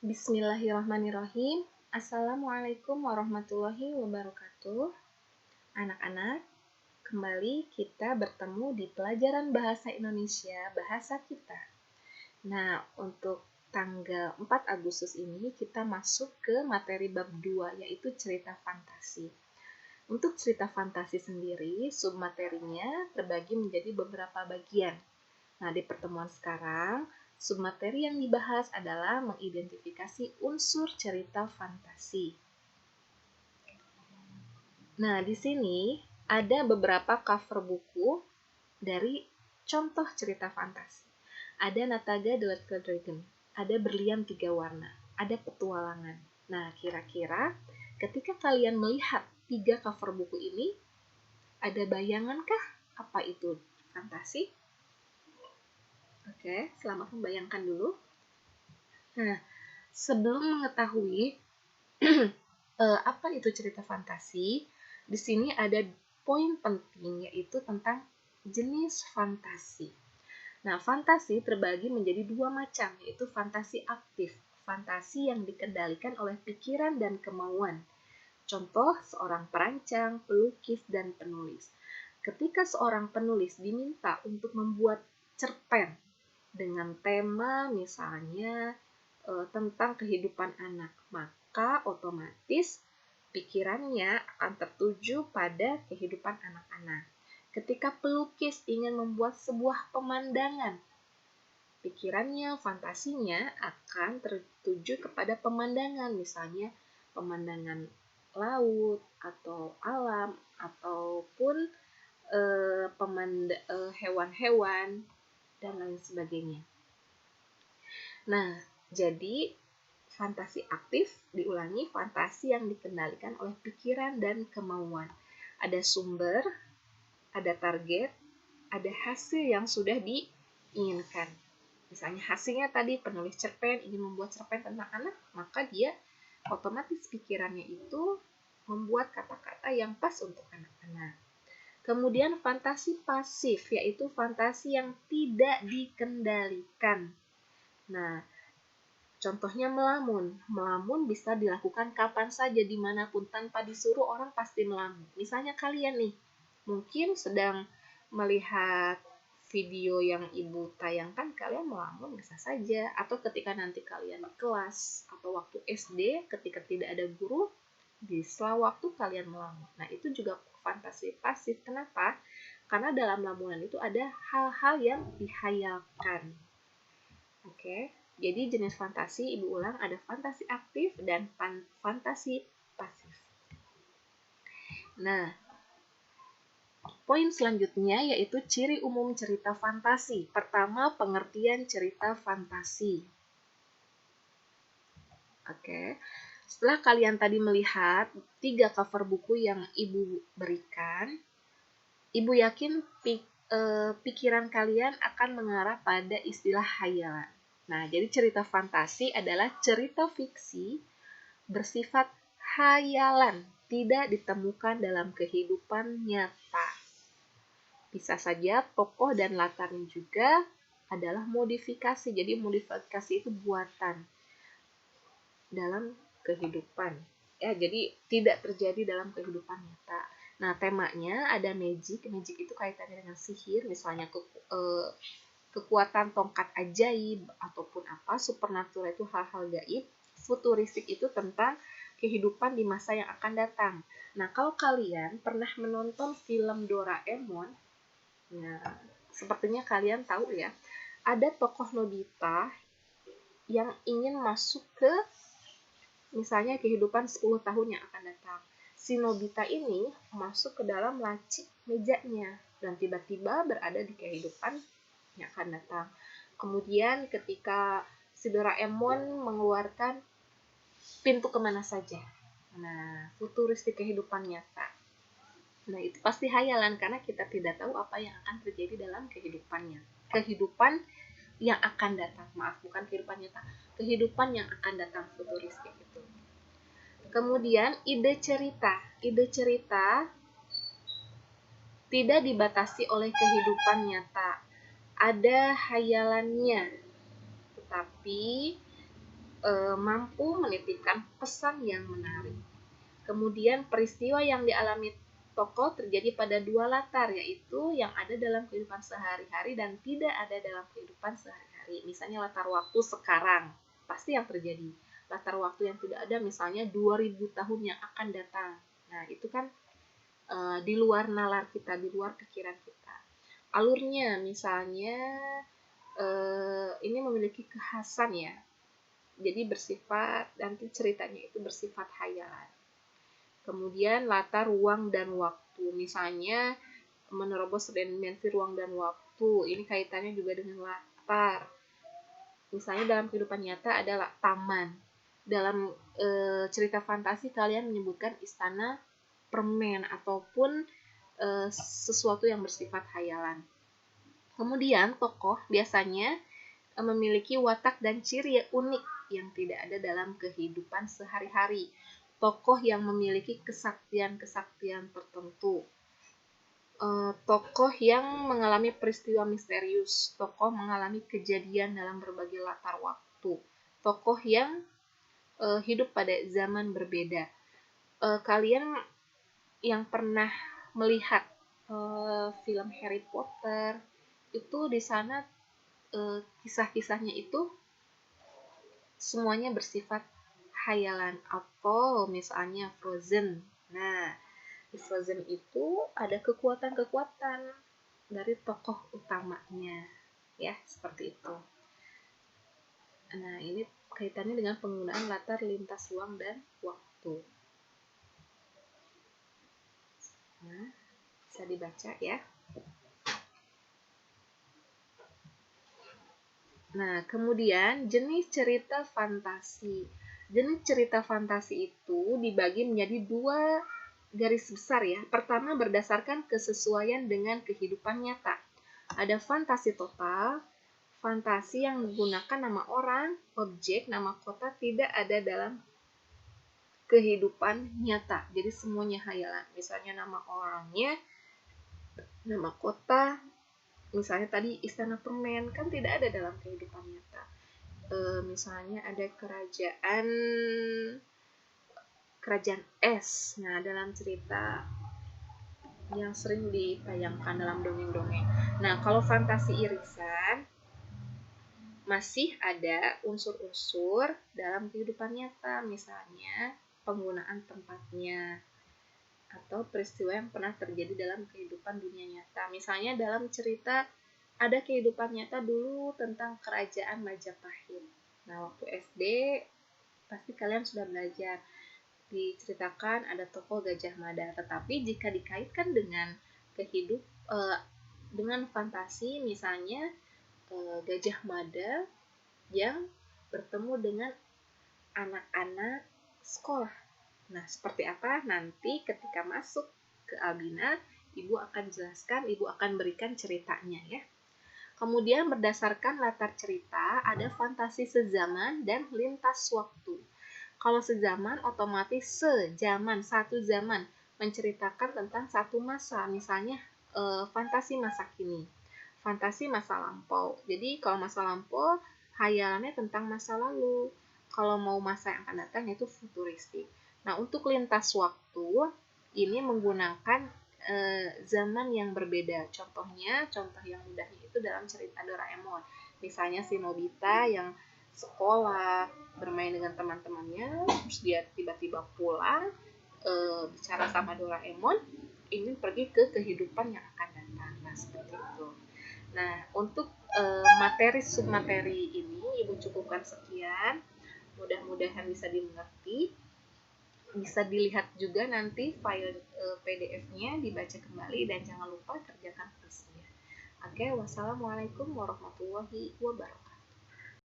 Bismillahirrahmanirrahim. Assalamualaikum warahmatullahi wabarakatuh. Anak-anak, kembali kita bertemu di pelajaran Bahasa Indonesia, Bahasa Kita. Nah, untuk tanggal 4 Agustus ini kita masuk ke materi bab 2, yaitu cerita fantasi. Untuk cerita fantasi sendiri, submaterinya terbagi menjadi beberapa bagian. Nah, di pertemuan sekarang, submateri yang dibahas adalah mengidentifikasi unsur cerita fantasi. Nah, di sini ada beberapa cover buku dari contoh cerita fantasi. Ada Nataga the Little Dragon, ada Berlian 3 Warna, ada Petualangan. Nah, kira-kira ketika kalian melihat 3 cover buku ini, ada bayangankah apa itu fantasi? Oke, selamat membayangkan dulu. Nah, sebelum mengetahui apa itu cerita fantasi, di sini ada poin penting yaitu tentang jenis fantasi. Nah, fantasi terbagi menjadi 2 macam, yaitu fantasi aktif, fantasi yang dikendalikan oleh pikiran dan kemauan. Contoh, seorang perancang, pelukis, dan penulis. Ketika seorang penulis diminta untuk membuat cerpen dengan tema misalnya tentang kehidupan anak, maka otomatis pikirannya akan tertuju pada kehidupan anak-anak. Ketika pelukis ingin membuat sebuah pemandangan, pikirannya, fantasinya akan tertuju kepada pemandangan, misalnya pemandangan laut atau alam ataupun hewan-hewan dan lain sebagainya. Nah, jadi fantasi aktif diulangi fantasi yang dikendalikan oleh pikiran dan kemauan. Ada sumber, ada target, ada hasil yang sudah diinginkan. Misalnya hasilnya tadi penulis cerpen ingin membuat cerpen tentang anak, maka dia otomatis pikirannya itu membuat kata-kata yang pas untuk anak-anak. Kemudian fantasi pasif, yaitu fantasi yang tidak dikendalikan. Nah, contohnya melamun. Melamun bisa dilakukan kapan saja, dimanapun, tanpa disuruh orang pasti melamun. Misalnya kalian nih, mungkin sedang melihat video yang ibu tayangkan, kalian melamun bisa saja. Atau ketika nanti kalian di kelas, atau waktu SD, ketika tidak ada guru, di sela waktu kalian melamun. Nah, itu juga fantasi pasif. Kenapa? Karena dalam lamunan itu ada hal-hal yang dihayalkan. Oke, jadi jenis fantasi, ibu ulang, ada fantasi aktif dan fantasi pasif. Nah, poin selanjutnya yaitu ciri umum cerita fantasi. Pertama, pengertian cerita fantasi. Oke, setelah kalian tadi melihat 3 cover buku yang ibu berikan, ibu yakin pikiran kalian akan mengarah pada istilah hayalan. Nah, jadi cerita fantasi adalah cerita fiksi bersifat hayalan, tidak ditemukan dalam kehidupan nyata. Bisa saja tokoh dan latarnya juga adalah modifikasi. Jadi modifikasi itu buatan dalam kehidupan. Ya, jadi tidak terjadi dalam kehidupan nyata. Nah, temanya ada magic. Magic itu kaitannya dengan sihir, misalnya kekuatan tongkat ajaib ataupun apa. Supernatural itu hal-hal gaib. Futuristik itu tentang kehidupan di masa yang akan datang. Nah, kalau kalian pernah menonton film Doraemon, nah, sepertinya kalian tahu ya, ada tokoh Nobita yang ingin masuk ke misalnya kehidupan 10 tahun yang akan datang. Si Nobita ini masuk ke dalam laci mejanya dan tiba-tiba berada di kehidupan yang akan datang. Kemudian ketika si Doraemon mengeluarkan pintu kemana saja. Nah, futuristik kehidupan nyata. Nah, itu pasti hayalan karena kita tidak tahu apa yang akan terjadi dalam kehidupannya. Kehidupan yang akan datang, maaf, bukan kehidupan nyata, kehidupan yang akan datang futuristik itu. Kemudian ide cerita. Ide cerita tidak dibatasi oleh kehidupan nyata. Ada hayalannya. Tetapi mampu menitipkan pesan yang menarik. Kemudian peristiwa yang dialami tokoh terjadi pada dua latar, yaitu yang ada dalam kehidupan sehari-hari dan tidak ada dalam kehidupan sehari-hari. Misalnya latar waktu sekarang, pasti yang terjadi. Latar waktu yang tidak ada, misalnya 2000 tahun yang akan datang. Nah, itu kan di luar nalar kita, di luar pikiran kita. Alurnya misalnya ini memiliki kekhasan ya. Jadi bersifat, nanti ceritanya itu bersifat hayalan. Kemudian latar ruang dan waktu. Misalnya menerobos dimensi ruang dan waktu. Ini kaitannya juga dengan latar. Misalnya dalam kehidupan nyata adalah taman. Dalam cerita fantasi kalian menyebutkan istana permen ataupun sesuatu yang bersifat hayalan. Kemudian tokoh biasanya memiliki watak dan ciri unik yang tidak ada dalam kehidupan sehari-hari. Tokoh yang memiliki kesaktian-kesaktian tertentu. Tokoh yang mengalami peristiwa misterius. Tokoh mengalami kejadian dalam berbagai latar waktu. Tokoh yang hidup pada zaman berbeda. Kalian yang pernah melihat film Harry Potter, itu di sana kisah-kisahnya itu semuanya bersifat hayalan. Atau misalnya Frozen. Nah, di Frozen itu ada kekuatan-kekuatan dari tokoh utamanya, ya, seperti itu. Nah, ini kaitannya dengan penggunaan latar lintas ruang dan waktu. Nah, bisa dibaca ya. Nah, kemudian jenis cerita fantasi. Jenis cerita fantasi itu dibagi menjadi dua garis besar ya. Pertama, berdasarkan kesesuaian dengan kehidupan nyata. Ada fantasi total, fantasi yang menggunakan nama orang, objek, nama kota tidak ada dalam kehidupan nyata. Jadi semuanya hayalan. Misalnya nama orangnya, nama kota, misalnya tadi istana permen kan tidak ada dalam kehidupan nyata. Misalnya ada kerajaan es. Nah, dalam cerita yang sering ditayangkan dalam dongeng-dongeng. Nah, kalau fantasi irisan masih ada unsur-unsur dalam kehidupan nyata, misalnya penggunaan tempatnya atau peristiwa yang pernah terjadi dalam kehidupan dunia nyata. Misalnya dalam cerita ada kehidupan nyata dulu tentang kerajaan Majapahit. Nah, waktu SD pasti kalian sudah belajar, diceritakan ada tokoh Gajah Mada. Tetapi jika dikaitkan dengan dengan fantasi, misalnya Gajah Mada yang bertemu dengan anak-anak sekolah. Nah, seperti apa nanti ketika masuk ke Albina, Ibu akan jelaskan, Ibu akan berikan ceritanya ya. Kemudian berdasarkan latar cerita, ada fantasi sezaman dan lintas waktu. Kalau sezaman, otomatis sejaman, satu zaman, menceritakan tentang satu masa. Misalnya fantasi masa kini, fantasi masa lampau. Jadi kalau masa lampau, hayalannya tentang masa lalu. Kalau mau masa yang akan datang, itu futuristik. Nah, untuk lintas waktu, ini menggunakan zaman yang berbeda. Contoh yang mudahnya itu dalam cerita Doraemon. Misalnya si Nobita yang sekolah, bermain dengan teman-temannya, terus dia tiba-tiba pulang, bicara sama Doraemon, ingin pergi ke kehidupan yang akan datang. Nah, seperti itu. Nah, untuk materi submateri ini Ibu cukupkan sekian. Mudah-mudahan bisa dimengerti. Bisa dilihat juga nanti file PDF-nya, dibaca kembali dan jangan lupa kerjakan kuisnya. Oke, wassalamualaikum warahmatullahi wabarakatuh.